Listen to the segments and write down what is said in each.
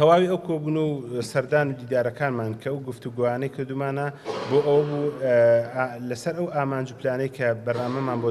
تەواوی ئەو کۆبوون و سەردان و دیدارەکانمان کە ئەو گفتوگووانەی کردومانە بۆ ئەوە بوو لەسەر ئەو ئامانج و پلانەی کە بەرنامەمان بۆ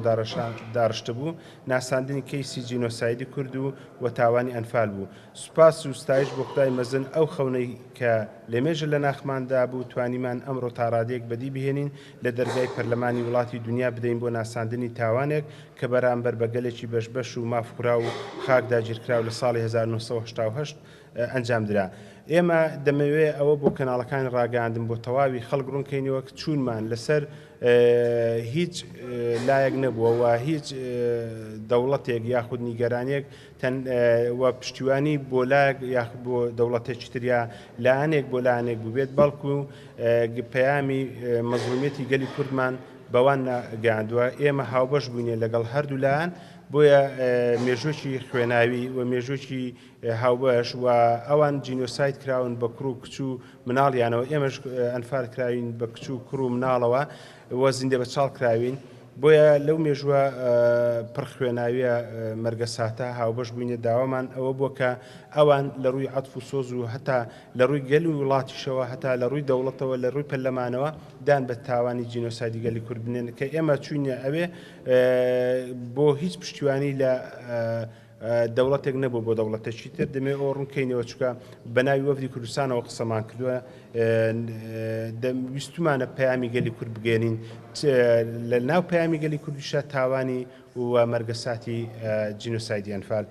داڕشتە بوو ناساندنی کەیسی جینۆسایدی کورد و تاوانی ئەنفال بوو. سوپاس و ستایش بۆ خدای مەزن ئەو خەونەی کە لێمێژە لە ناخماندا بوو توانیمان ئەمڕۆ تا ڕادەیەک بەدی بهێنین لە دەرگای پەرلەمانی وڵاتی دنیا بدەین بۆ ناساندنی تاوانێک کە بەرامبەر بەگەلێکی بەشبەش و مافخورا و خاکدا گیرکراو لە ساڵی 1970 ئەنجام درا. ئێمە دەمەوێت ئەوە بۆ کەناڵەکانی ڕاگەاندن بۆ تەواوی خەڵک ڕوونکەینەوە کە چوونمان لەسەر هیچ لایەک نەبووە و هیچ دەوڵەتێک یاخود نیگەرانێک وە پشتیوانی بۆ لایەک یاخود بۆ دەوڵەتێکی تریا لایەنێک بۆ لایەنێک بووبێت بەڵکو پەیامی مەزلومیەتی گەلی کوردمان بەوان گەاندووە. ئێمە هاوبەش بووینێ لەگەڵ هەردوو لایەن بۆیە مێژووکی خوێناوی و مێژووکی هاوبەش و ئەوان جینۆساید کراون بە کوڕ و کچ و مناڵیانەوە ئێمەش ئەنفال کراوین بە کچ و کوڕ و مناڵەوە وە زیندە بە چاڵ کراوین. بۆیە لەو مێژووە پڕخوێناویە مەرگەساتە هاوبەش بووینێ داوامان ئەوە بووە کە ئەوان لە ڕووی عەتف و سۆز و هەتا لە ڕووی گەل و وڵاتیشەوە هەتا لە ڕووی دەوڵەتەوە لە ڕووی پەرلەمانەوە دان بە تاوانی جینۆسایدی گەلی کورد بنێن کە ئێمە چوینە ئەوێ بۆ هیچ پشتیوانی لە دەوڵەتێک نەبوو بۆ دەوڵەتێکی تر دەمێ ئەو ڕوونکەینەوە چکە بەناوی وەفدی کوردستانەوە قسەمان کردووە ویستمانە پەیامی گەلی کورد بگەێنین لە ناو پەیامی گەلی کوردیشە تاوانی و مەرگەساتی جینۆسایدی ئەنفال